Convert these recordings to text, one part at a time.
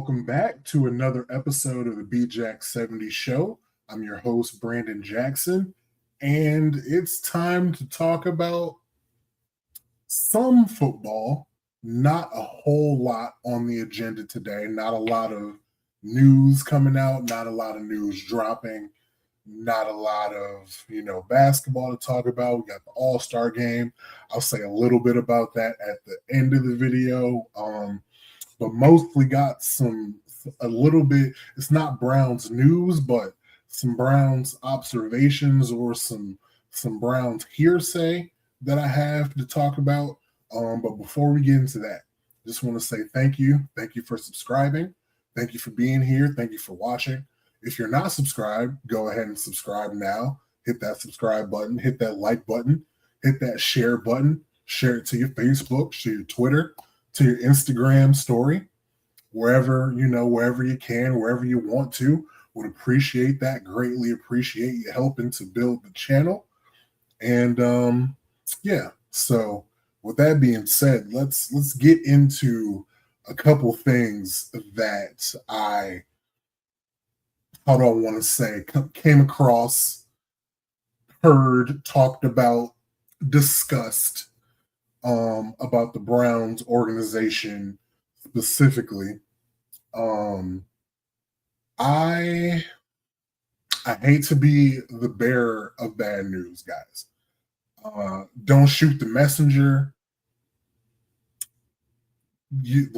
welcome back to another episode of the BJack 70 Show. I'm your host, Brandon Jackson, and it's time to talk about some football. Not a whole lot on the agenda today, not a lot of news coming out, not a lot of news dropping, not a lot of, basketball to talk about. We got the All-Star game. I'll say a little bit about that at the end of the video. But mostly got a little bit, it's not Browns news, but some Browns observations or some Browns hearsay that I have to talk about. But before we get into that, I just want to say thank you. Thank you for subscribing. Thank you for being here. Thank you for watching. If you're not subscribed, go ahead and subscribe now. Hit that subscribe button, hit that like button, hit that share button, share it to your Facebook, to your Twitter, to your Instagram story, wherever you can, wherever you want to. Would appreciate that. Greatly appreciate you helping to build the channel. And so with that being said, let's get into a couple things that came across, heard, talked about, discussed about the Browns organization specifically. I hate to be the bearer of bad news, guys. Don't shoot the messenger. It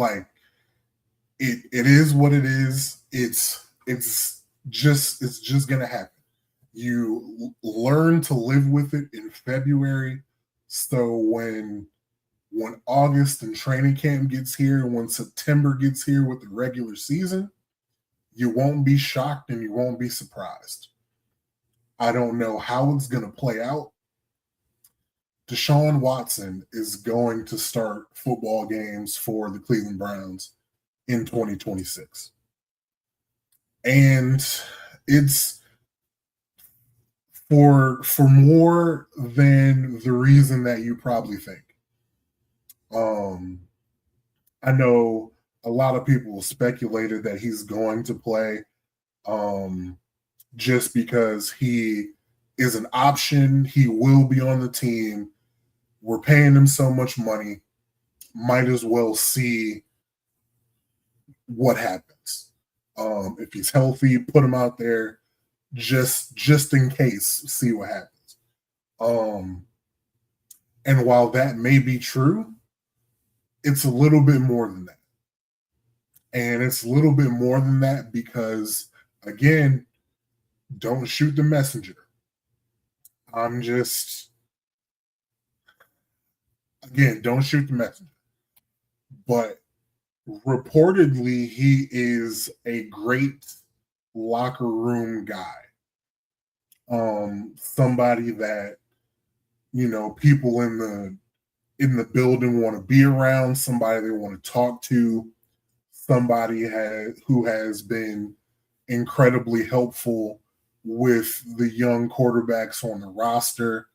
is what it is. It's just gonna happen. You learn to live with it in February. So when August and training camp gets here, when September gets here with the regular season, you won't be shocked and you won't be surprised. I don't know how it's going to play out. Deshaun Watson is going to start football games for the Cleveland Browns in 2026. And it's for more than the reason that you probably think. I know a lot of people speculated that he's going to play just because he is an option. He will be on the team. We're paying him so much money. Might as well see what happens. If he's healthy, put him out there just in case, see what happens. And while that may be true, it's a little bit more than that. And it's a little bit more than that because, again, don't shoot the messenger. Don't shoot the messenger. But reportedly, he is a great locker room guy. Somebody that, people in the building want to be around, somebody they want to talk to, somebody who has been incredibly helpful with the young quarterbacks on the roster,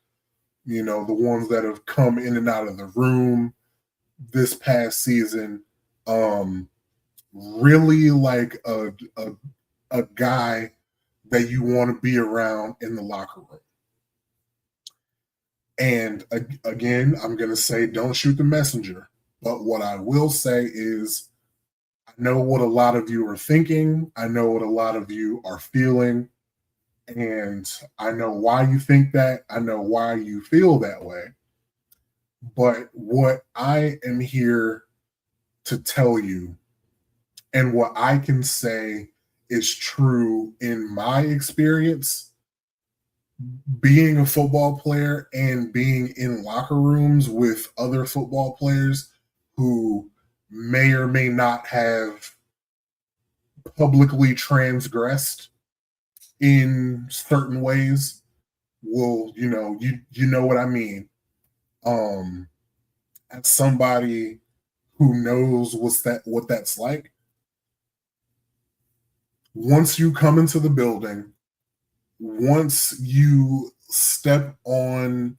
the ones that have come in and out of the room this past season. Really like a guy that you want to be around in the locker room. And again, I'm going to say don't shoot the messenger. But what I will say is I know what a lot of you are thinking. I know what a lot of you are feeling. And I know why you think that. I know why you feel that way. But what I am here to tell you and what I can say is true in my experience, being a football player and being in locker rooms with other football players who may or may not have publicly transgressed in certain ways. Well, you know what I mean. As somebody who knows what that's like, once you come into the building, once you step on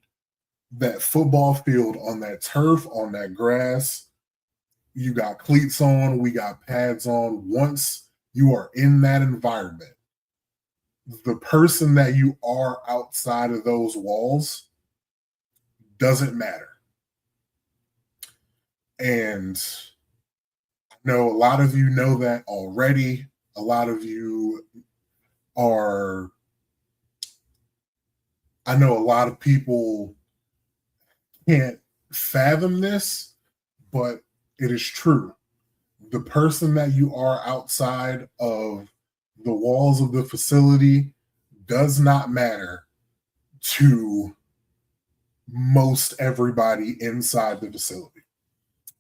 that football field, on that turf, on that grass, you got cleats on, we got pads on. Once you are in that environment, the person that you are outside of those walls doesn't matter. And I know a lot of you know that already. A lot of you are, I know a lot of people can't fathom this, but it is true. The person that you are outside of the walls of the facility does not matter to most everybody inside the facility,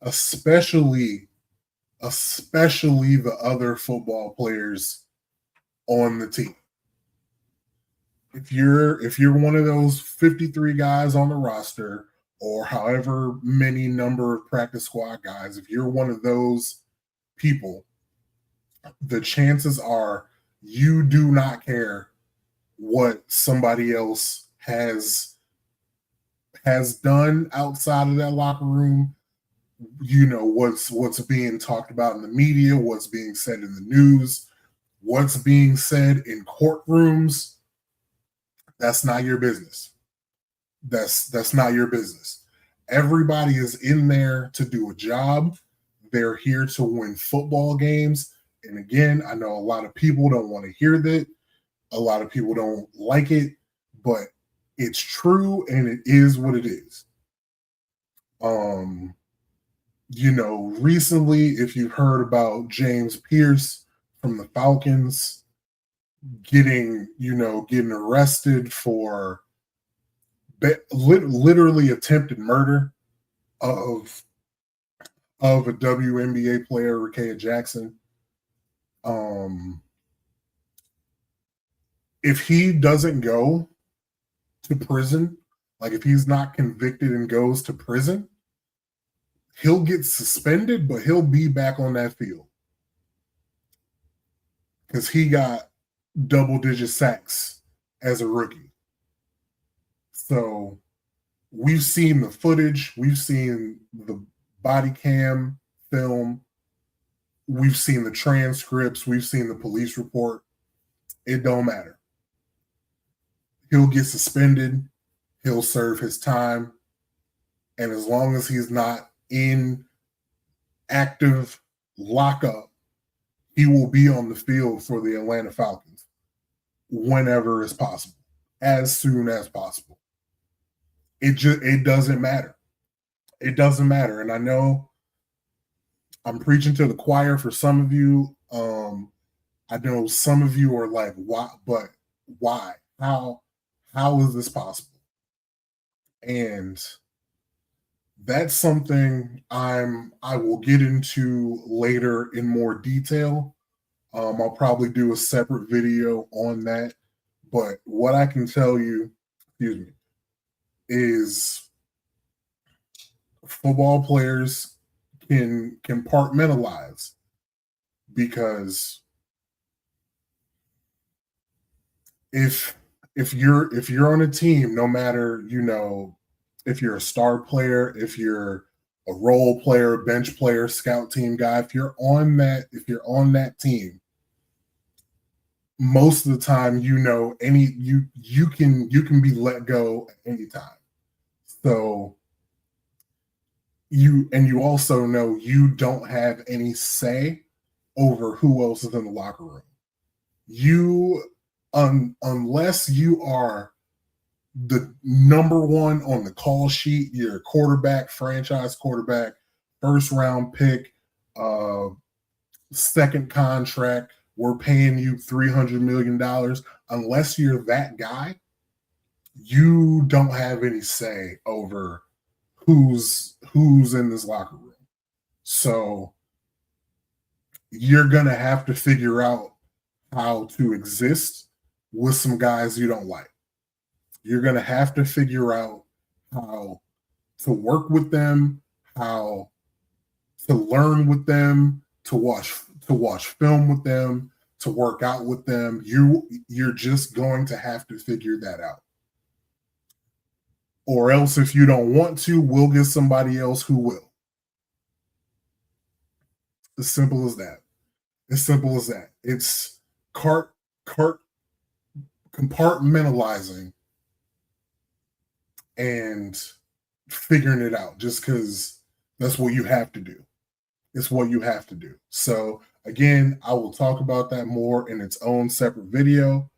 especially the other football players on the team. If you're one of those 53 guys on the roster, or however many number of practice squad guys, if you're one of those people, the chances are you do not care what somebody else has done outside of that locker room. You know what's being talked about in the media, what's being said in the news, what's being said in courtrooms. That's not your business. That's not your business. Everybody is in there to do a job. They're here to win football games. And again, I know a lot of people don't want to hear that. A lot of people don't like it, but it's true and it is what it is. Recently, if you've heard about James Pierce from the Falcons getting arrested for literally attempted murder of a WNBA player, Rakea Jackson. If he doesn't go to prison, like if he's not convicted and goes to prison, he'll get suspended, but he'll be back on that field because he got double-digit sacks as a rookie. So we've seen the footage, we've seen the body cam film, we've seen the transcripts, we've seen the police report. It don't matter. He'll get suspended, he'll serve his time, and as long as he's not in active lockup, he will be on the field for the Atlanta Falcons whenever is possible, as soon as possible. It doesn't matter. It doesn't matter. And I know I'm preaching to the choir for some of you. I know some of you are like, why? But why? How is this possible? And that's something I will get into later in more detail. I'll probably do a separate video on that. But what I can tell you, is football players can compartmentalize, because if you're on a team, no matter, if you're a star player, if you're a role player, bench player, scout team guy, if you're on that team, most of the time, you can be let go at any time. So you also know you don't have any say over who else is in the locker room. Unless you are the number one on the call sheet, you're a quarterback, franchise quarterback, first round pick, second contract, we're paying you $300 million. Unless you're that guy, you don't have any say over who's in this locker room. So you're going to have to figure out how to exist with some guys you don't like. You're going to have to figure out how to work with them, how to learn with them, to watch film with them, to work out with them. You're just going to have to figure that out. Or else, if you don't want to, we'll get somebody else who will. As simple as that. As simple as that. It's cart compartmentalizing and figuring it out just because that's what you have to do. It's what you have to do. So again, I will talk about that more in its own separate video.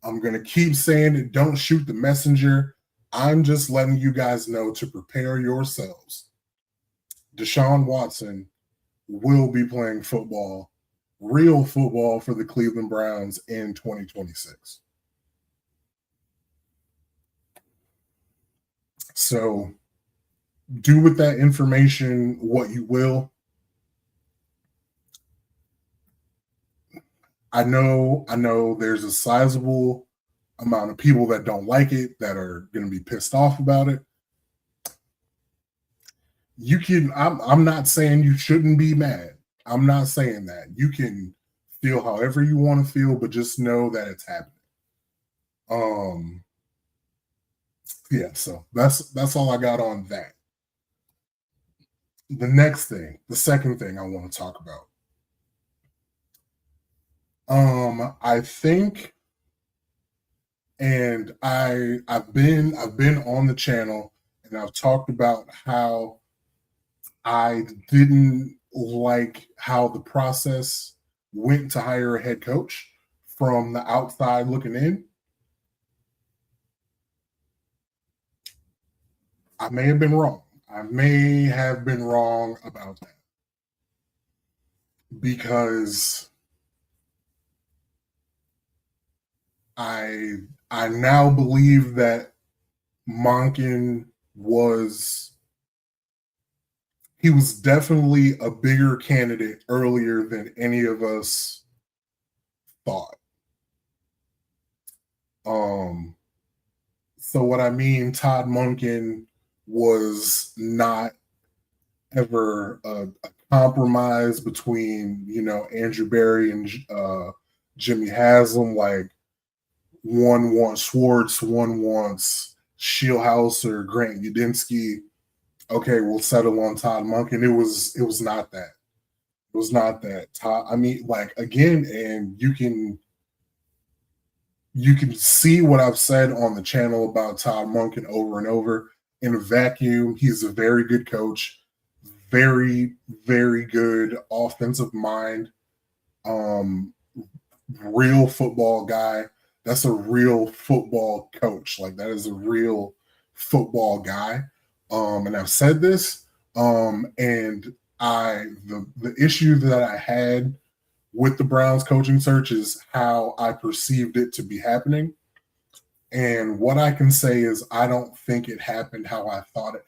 I'm going to keep saying it. Don't shoot the messenger. I'm just letting you guys know to prepare yourselves. Deshaun Watson will be playing football, real football for the Cleveland Browns in 2026. So do with that information what you will. I know there's a sizable amount of people that don't like it, that are going to be pissed off about it. You can, I'm not saying you shouldn't be mad. I'm not saying that. You can feel however you want to feel, but just know that it's happening. Yeah, so that's all I got on that. The second thing I want to talk about. I think, and I've been on the channel and I've talked about how I didn't like how the process went to hire a head coach from the outside looking in. I may have been wrong. I may have been wrong about that because I now believe that Monken was he was definitely a bigger candidate earlier than any of us thought. So what I mean, Todd Monken was not ever a compromise between Andrew Berry and Jimmy Haslam. Like one wants Schwartz, one wants Shieldhouse or Grant Udinski. Okay, we'll settle on Todd Monken. It was not that. It was not that. Todd, I mean, like again, and you can see what I've said on the channel about Todd Monken over and over. In a vacuum, he's a very good coach, very, very good offensive mind, real football guy. That's a real football coach. Like that is a real football guy. And I've said this, and the issue that I had with the Browns coaching search is how I perceived it to be happening. And what I can say is I don't think it happened how I thought it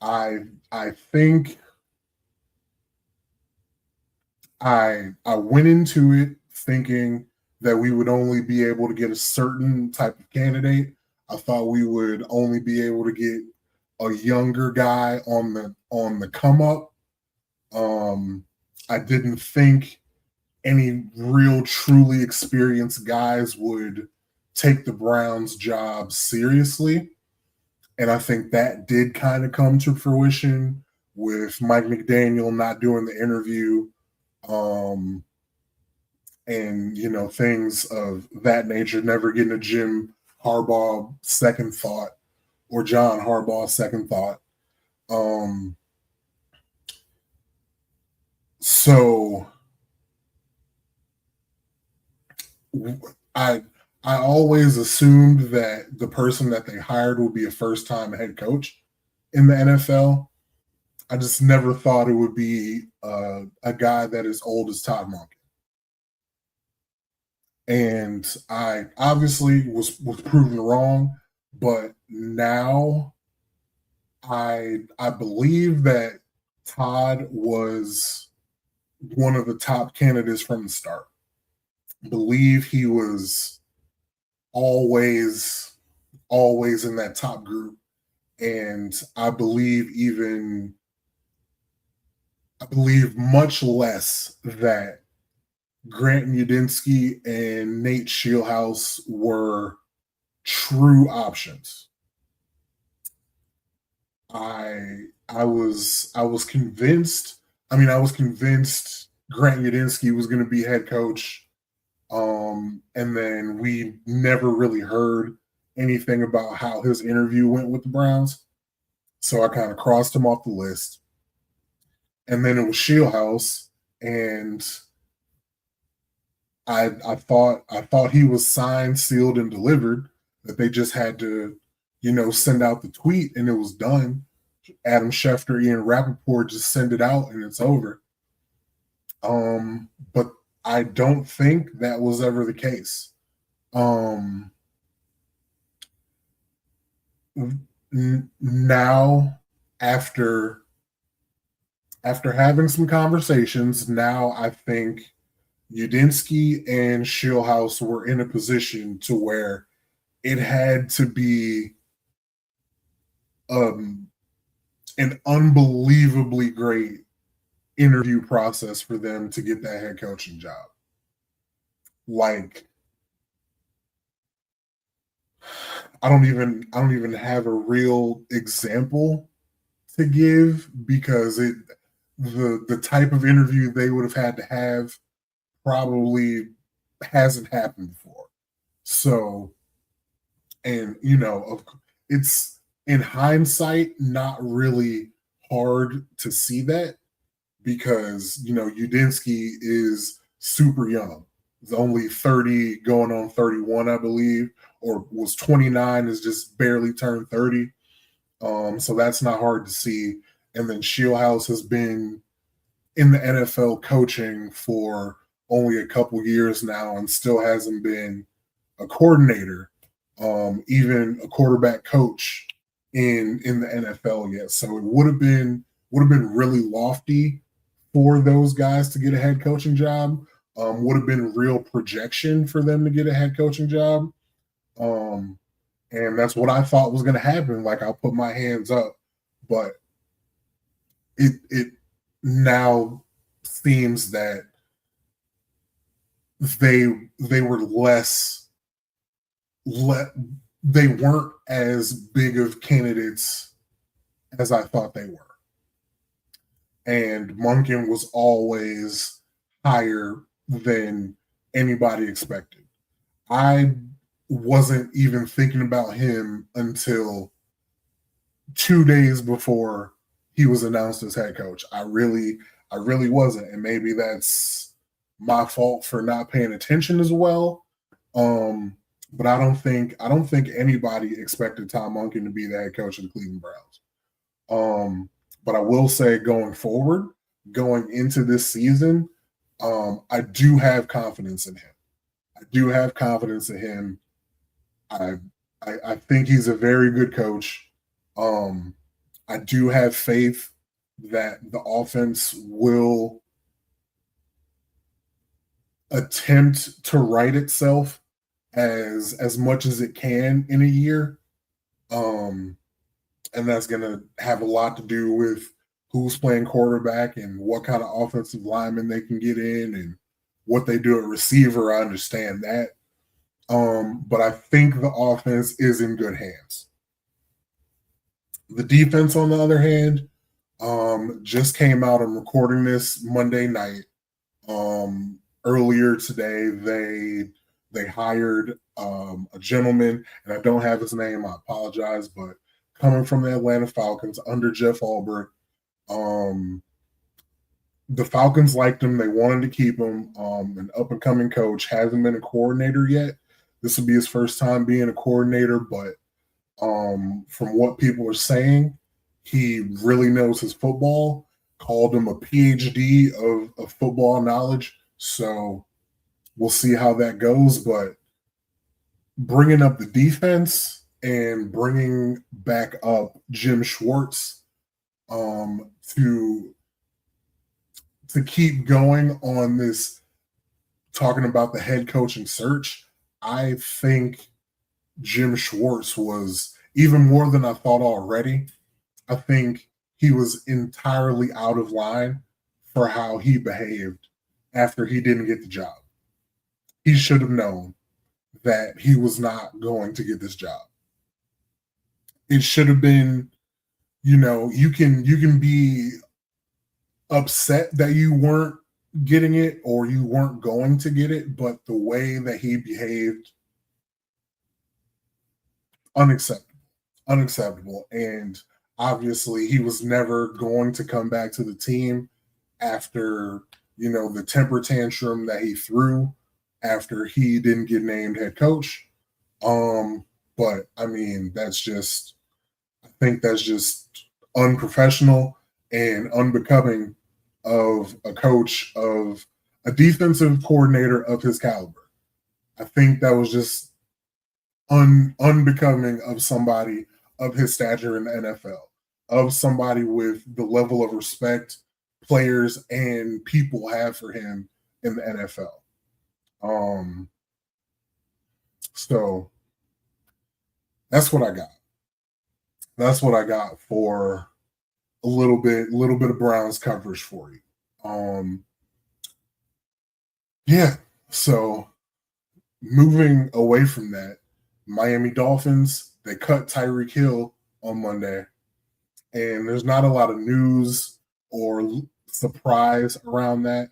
happened. I think I went into it thinking that we would only be able to get a certain type of candidate. I thought we would only be able to get a younger guy on the come up. I didn't think any real truly experienced guys would take the Browns job seriously. And I think that did kind of come to fruition with Mike McDaniel not doing the interview, and things of that nature, never getting a Jim Harbaugh second thought or John Harbaugh second thought. So I always assumed that the person that they hired would be a first-time head coach in the NFL. I just never thought it would be a guy that is old as Todd Monken. And I obviously was proven wrong, but now I believe that Todd was one of the top candidates from the start. Believe he was always in that top group, and I believe much less that Grant Udinski and Nate Shieldhouse were true options. I was convinced. I was convinced Grant Udinski was going to be head coach. And then we never really heard anything about how his interview went with the Browns. So I kind of crossed him off the list. And then it was Shieldhouse, and I thought he was signed, sealed, and delivered. That they just had to, send out the tweet and it was done. Adam Schefter, Ian Rappaport just send it out and it's over. But I don't think that was ever the case. Now, after having some conversations, now I think Udinski and Shieldhouse were in a position to where it had to be an unbelievably great interview process for them to get that head coaching job. Like, I don't even have a real example to give, because the type of interview they would have had to have probably hasn't happened before. So, and it's, in hindsight, not really hard to see that, because Udinski is super young. He's only 30, going on 31, I believe, or was 29, is just barely turned 30. So that's not hard to see. And then Shieldhouse has been in the NFL coaching for only a couple years now and still hasn't been a coordinator, even a quarterback coach in the NFL yet. So it would have been really lofty for those guys to get a head coaching job. Would have been real projection for them to get a head coaching job. And that's what I thought was going to happen. Like, I'll put my hands up, but it now seems that they were they weren't as big of candidates as I thought they were. And Monken was always higher than anybody expected. I wasn't even thinking about him until 2 days before he was announced as head coach. I really wasn't. And maybe that's my fault for not paying attention as well. But I don't think anybody expected Tom Monken to be the head coach of the Cleveland Browns. But I will say, going forward, going into this season, I do have confidence in him. I think he's a very good coach. I do have faith that the offense will attempt to right itself as much as it can in a year. And that's going to have a lot to do with who's playing quarterback and what kind of offensive linemen they can get in and what they do at receiver. I understand that. But I think the offense is in good hands. The defense, on the other hand, just came out. I'm recording this Monday night. Earlier today, they hired a gentleman, and I don't have his name. I apologize, but coming from the Atlanta Falcons under Jeff Ulbrich, the Falcons liked him. They wanted to keep him. An up-and-coming coach, hasn't been a coordinator yet. This will be his first time being a coordinator, but from what people are saying, he really knows his football. Called him a PhD of football knowledge. So we'll see how that goes. But bringing up the defense and bringing back up Jim Schwartz to keep going on this, talking about the head coaching search, I think Jim Schwartz was, even more than I thought already, I think he was entirely out of line for how he behaved after he didn't get the job. He should have known that he was not going to get this job. It should have been, you can be upset that you weren't getting it or you weren't going to get it, but the way that he behaved, unacceptable. Unacceptable. And obviously he was never going to come back to the team after, the temper tantrum that he threw after he didn't get named head coach. But I mean, I think that's just unprofessional and unbecoming of a coach, of a defensive coordinator of his caliber. I think that was just unbecoming of somebody of his stature in the NFL, of somebody with the level of respect players and people have for him in the NFL. Um, so that's what I got. That's what I got for a little bit of Browns coverage for you. Yeah. So moving away from that, Miami Dolphins, they cut Tyreek Hill on Monday, and there's not a lot of news or surprise around that.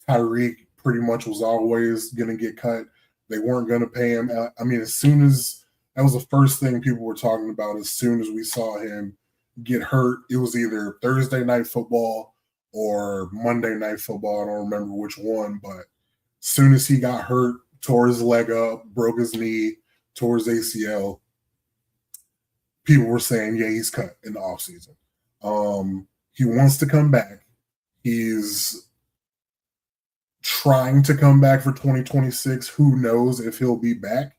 Tyreek pretty much was always going to get cut. They weren't going to pay him. I mean, as soon as that was the first thing people were talking about, as soon as we saw him get hurt, it was either Thursday night football or Monday night football. I don't remember which one, but as soon as he got hurt, tore his leg up, broke his knee, tore his ACL, people were saying, yeah, he's cut in the offseason. He wants to come back. He's trying to come back for 2026. Who knows if he'll be back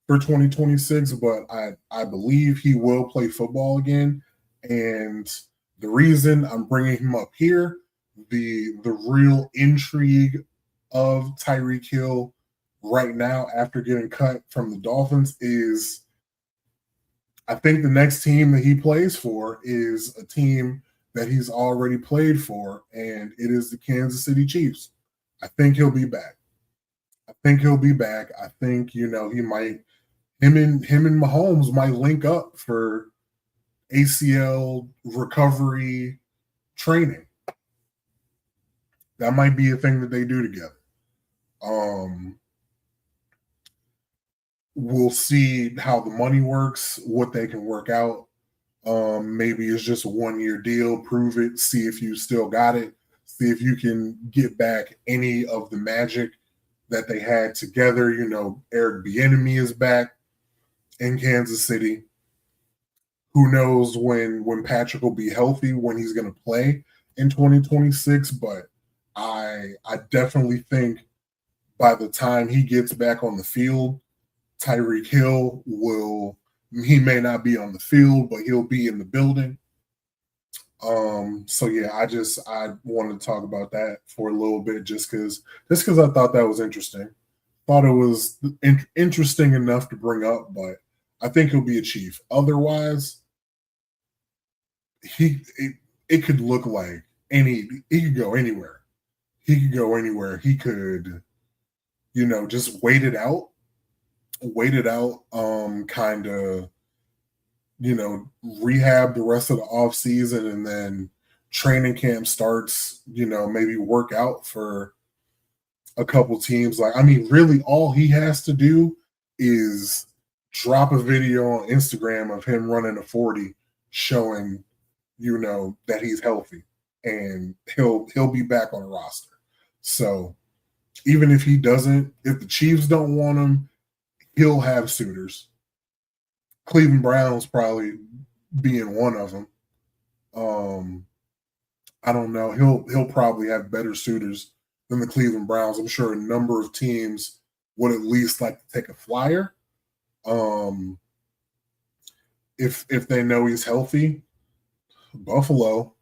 for 2026, but I believe he will play football again. And the reason I'm bringing him up here, the real intrigue of Tyreek Hill right now after getting cut from the Dolphins is I think the next team that he plays for is a team that he's already played for, and it is the Kansas City Chiefs. I think he'll be back. I think he'll be back. I think, he might him and Mahomes might link up for ACL recovery training. That might be a thing that they do together. We'll see how the money works, what they can work out. Maybe it's just a 1-year deal. Prove it. See if you still got it. See if you can get back any of the magic that they had together. Eric Bieniemy is back in Kansas City. Who knows when Patrick will be healthy, when he's going to play in 2026. But I definitely think by the time he gets back on the field, Tyreek Hill he may not be on the field, but he'll be in the building. So yeah, I wanted to talk about that for a little bit just because I thought that was interesting. Thought it was interesting enough to bring up, but I think he'll be a Chief. Otherwise, it could look like he could go anywhere. He could go anywhere. He could, just wait it out, kind of, rehab the rest of the off season, and then training camp starts, maybe work out for a couple teams. Like, I mean, really all he has to do is drop a video on Instagram of him running a 40 showing, that he's healthy, and he'll be back on the roster. So even if if the Chiefs don't want him, he'll have suitors. Cleveland Browns probably being one of them. I don't know. He'll probably have better suitors than the Cleveland Browns. I'm sure a number of teams would at least like to take a flyer. If they know he's healthy, Buffalo,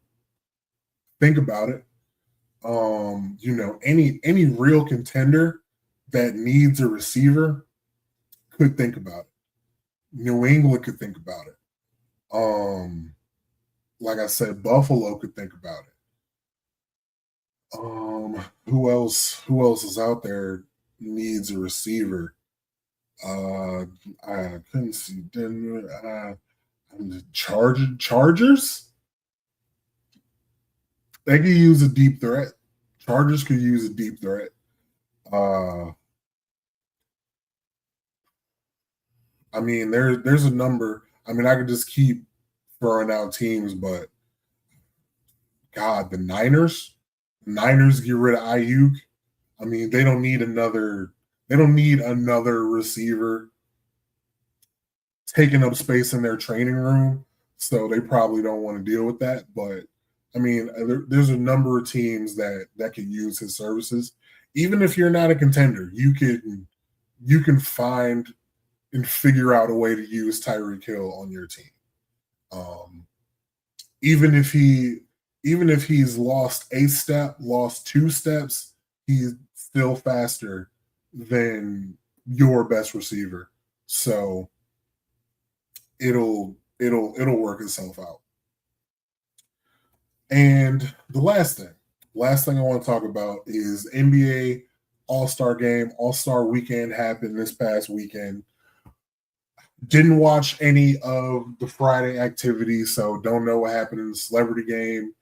think about it. Any real contender that needs a receiver could think about it. New England could think about it. Like I said, Buffalo could think about it. Who else is out there needs a receiver? I couldn't see Denver. The Chargers. They could use a deep threat. Chargers could use a deep threat. I mean, there's a number. I mean, I could just keep throwing out teams, but God, the Niners get rid of Ayuk. I mean, they don't need another. They don't need another receiver taking up space in their training room, so they probably don't want to deal with that. But I mean, there's a number of teams that can use his services. Even if you're not a contender, you can find and figure out a way to use Tyreek Hill on your team. Um, even if he's lost a step, lost 2 steps, he's still faster than your best receiver. So it'll work itself out. And the last thing I want to talk about is NBA All-Star Game. All-Star Weekend happened this past weekend. Didn't watch any of the Friday activities, so don't know what happened in the celebrity game,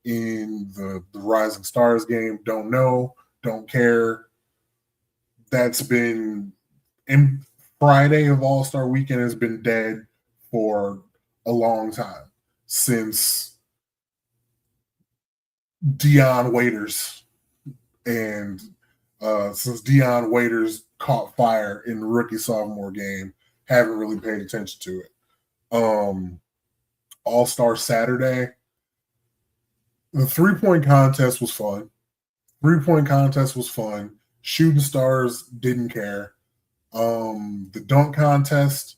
in the Rising Stars game. Don't know, don't care. That's been in Friday of All Star Weekend has been dead for a long time, since Dion Waiters and since Dion Waiters caught fire in the rookie sophomore game. Haven't really paid attention to it. All Star Saturday, the 3-point contest was fun. 3-point contest was fun. Shooting stars didn't care. The dunk contest,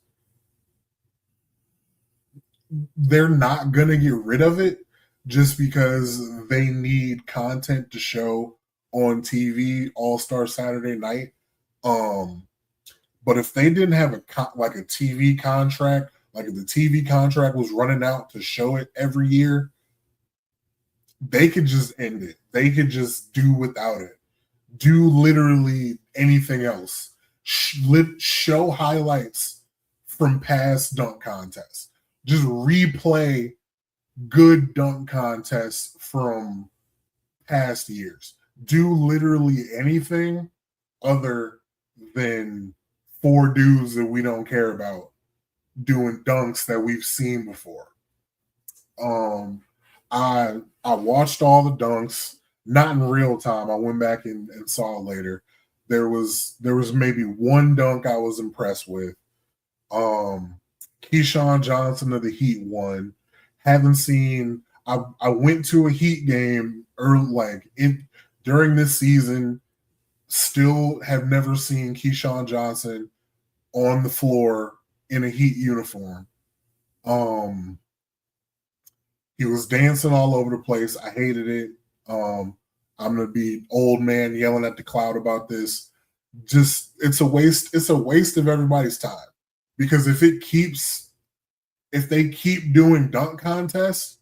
they're not gonna get rid of it just because they need content to show on TV All Star Saturday night. But if they didn't have a TV contract, like if the TV contract was running out to show it every year, they could just end it. They could just do without it. Do literally anything else. Show highlights from past dunk contests. Just replay good dunk contests from past years. Do literally anything other than 4 dudes that we don't care about doing dunks that we've seen before. I watched all the dunks, not in real time. I went back and saw it later. There was maybe one dunk I was impressed with. Keyshawn Johnson of the Heat won. Haven't seen. I went to a Heat game during this season. Still have never seen Keyshawn Johnson on the floor in a Heat uniform. He was dancing all over the place. I hated it. I'm gonna be old man yelling at the cloud about this. Just it's a waste. It's a waste of everybody's time, because if they keep doing dunk contests,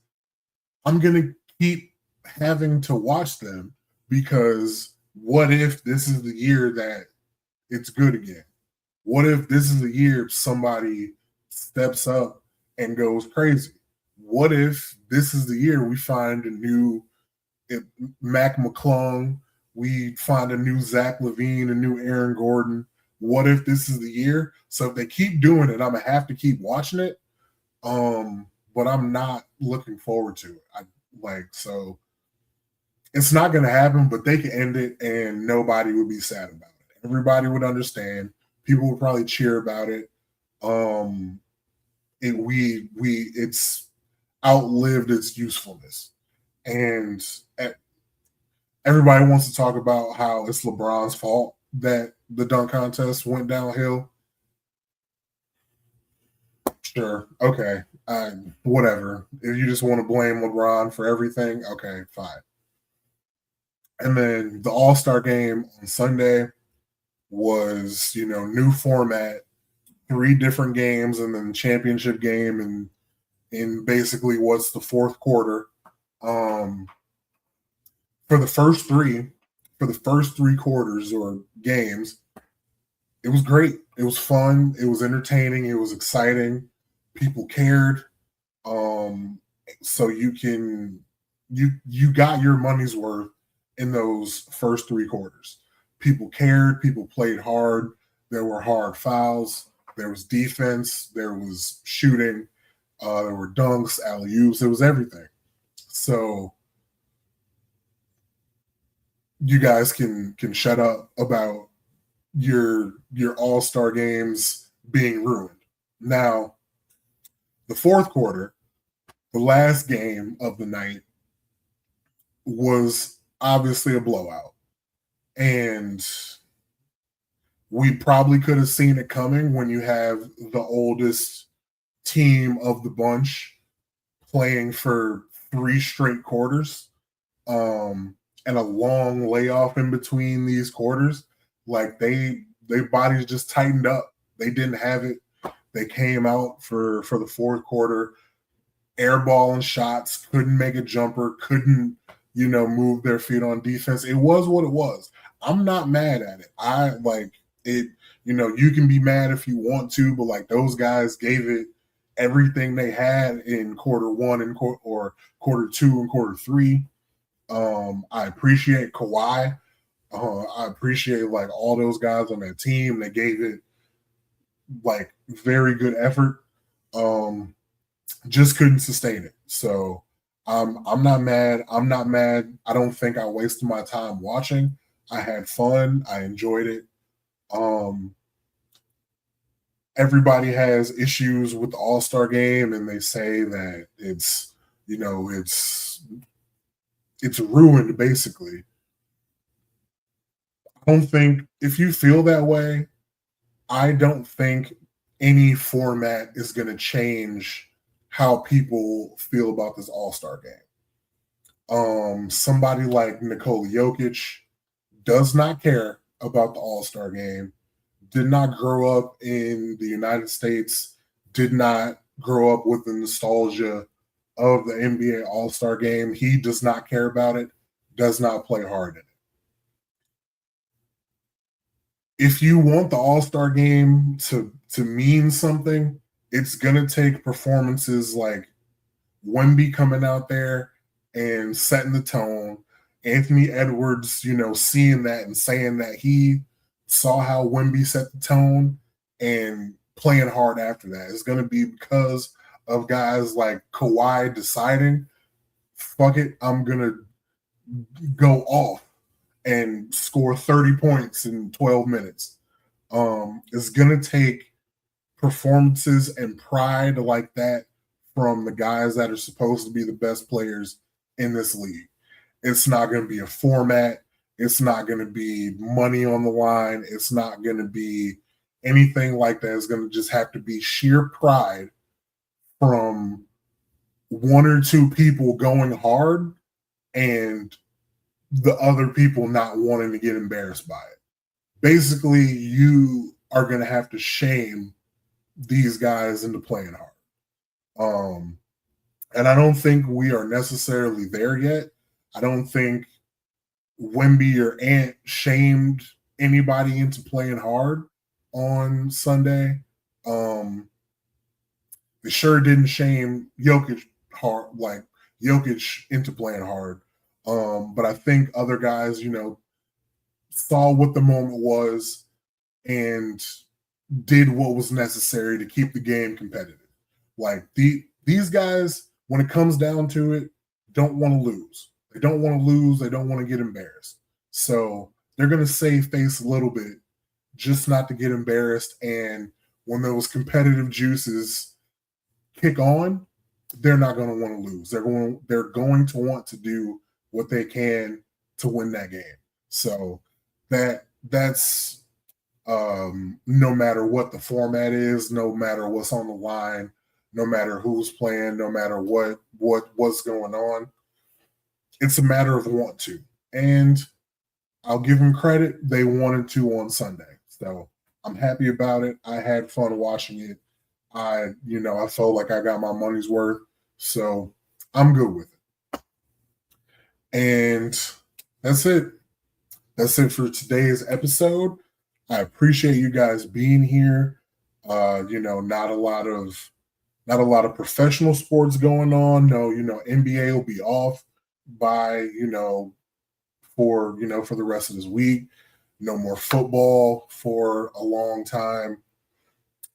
I'm gonna keep having to watch them, because what if this is the year that it's good again? What if this is the year somebody steps up and goes crazy? What if this is the year we find a new Mac McClung, we find a new Zach LaVine, a new Aaron Gordon? What if this is the year? So if they keep doing it, I'm gonna have to keep watching it. But I'm not looking forward to it. So it's not gonna happen, but they can end it and nobody would be sad about it. Everybody would understand. People would probably cheer about it. It's outlived its usefulness, and everybody wants to talk about how it's LeBron's fault that the dunk contest went downhill. Sure, okay, whatever. If you just want to blame LeBron for everything, okay, fine. And then the All-Star game on Sunday was, new format, 3 different games, and then the championship game, and in basically what's the fourth quarter. For the first three quarters or games, it was great. It was fun. It was entertaining. It was exciting. People cared. So you can you got your money's worth in those first three quarters. People cared, people played hard, there were hard fouls, there was defense, there was shooting, there were dunks, alley-oops, there was everything. So you guys can shut up about your all-star games being ruined. Now, the fourth quarter, the last game of the night, was obviously a blowout. And we probably could have seen it coming when you have the oldest team of the bunch playing for three straight quarters, and a long layoff in between these quarters. Like their bodies just tightened up. They didn't have it. They came out for the fourth quarter, airballing shots, couldn't make a jumper, couldn't, move their feet on defense. It was what it was. I'm not mad at it. I like it, you can be mad if you want to, but like those guys gave it everything they had in quarter one and quarter two and quarter three. I appreciate Kawhi. I appreciate like all those guys on that team. They gave it like very good effort. Just couldn't sustain it. So I'm not mad. I'm not mad. I don't think I wasted my time watching. I had fun. I enjoyed it. Everybody has issues with the All-Star game, and they say that it's ruined basically. I don't think, if you feel that way, I don't think any format is going to change how people feel about this All-Star game. Somebody like Nikola Jokic does not care about the All-Star game, did not grow up in the United States, did not grow up with the nostalgia of the NBA All-Star game. He does not care about it, does not play hard in it. If you want the All-Star game to mean something, it's going to take performances like Wemby coming out there and setting the tone, Anthony Edwards, seeing that and saying that he saw how Wemby set the tone and playing hard after that. It's going to be because of guys like Kawhi deciding, fuck it, I'm going to go off and score 30 points in 12 minutes. It's going to take performances and pride like that from the guys that are supposed to be the best players in this league. It's not going to be a format. It's not going to be money on the line. It's not going to be anything like that. It's going to just have to be sheer pride from one or two people going hard and the other people not wanting to get embarrassed by it. Basically, you are going to have to shame these guys into playing hard. And I don't think we are necessarily there yet. I don't think Wemby or Ant shamed anybody into playing hard on Sunday. They sure didn't shame Jokic hard, like Jokic into playing hard. But I think other guys, saw what the moment was and did what was necessary to keep the game competitive. Like these guys, when it comes down to it, don't want to lose. They don't want to lose. They don't want to get embarrassed. So they're going to save face a little bit just not to get embarrassed. And when those competitive juices kick on, they're not going to want to lose. They're going to want to do what they can to win that game. So that's no matter what the format is, no matter what's on the line, no matter who's playing, no matter what's going on. It's a matter of want to. And I'll give them credit. They wanted to on Sunday. So I'm happy about it. I had fun watching it. I felt like I got my money's worth. So I'm good with it. And that's it. That's it for today's episode. I appreciate you guys being here. Not a lot of professional sports going on. No, NBA will be off by, for the rest of this week. No more football for a long time.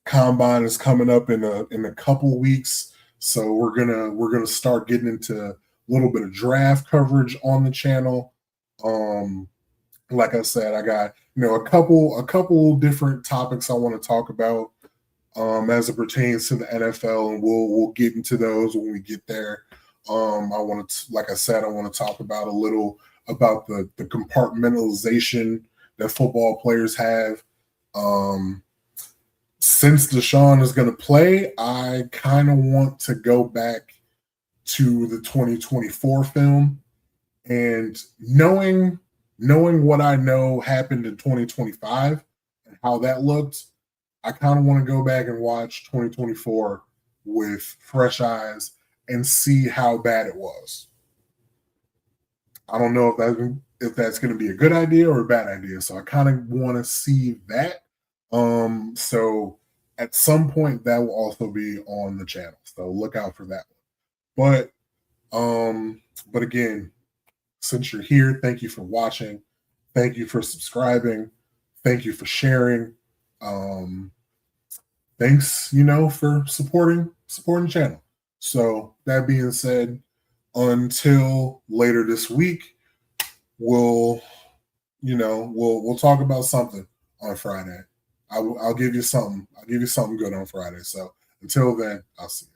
Combine is coming up in a couple weeks, so we're gonna start getting into a little bit of draft coverage on the channel. Um, like I said, I got a couple different topics I want to talk about as it pertains to the NFL, and we'll get into those when we get there. I want to, like I said, I want to talk about a little about the compartmentalization that football players have. Um, since Deshaun is going to play, I kind of want to go back to the 2024 film and knowing what I know happened in 2025 and how that looked. I kind of want to go back and watch 2024 with fresh eyes and see how bad it was. I don't know if that's going to be a good idea or a bad idea. So I kind of want to see that. So at some point that will also be on the channel. So look out for that one. But again, since you're here, thank you for watching. Thank you for subscribing. Thank you for sharing. Thanks, for supporting the channel. So that being said, until later this week, we'll we'll talk about something on Friday. I'll give you something. I'll give you something good on Friday. So until then, I'll see you.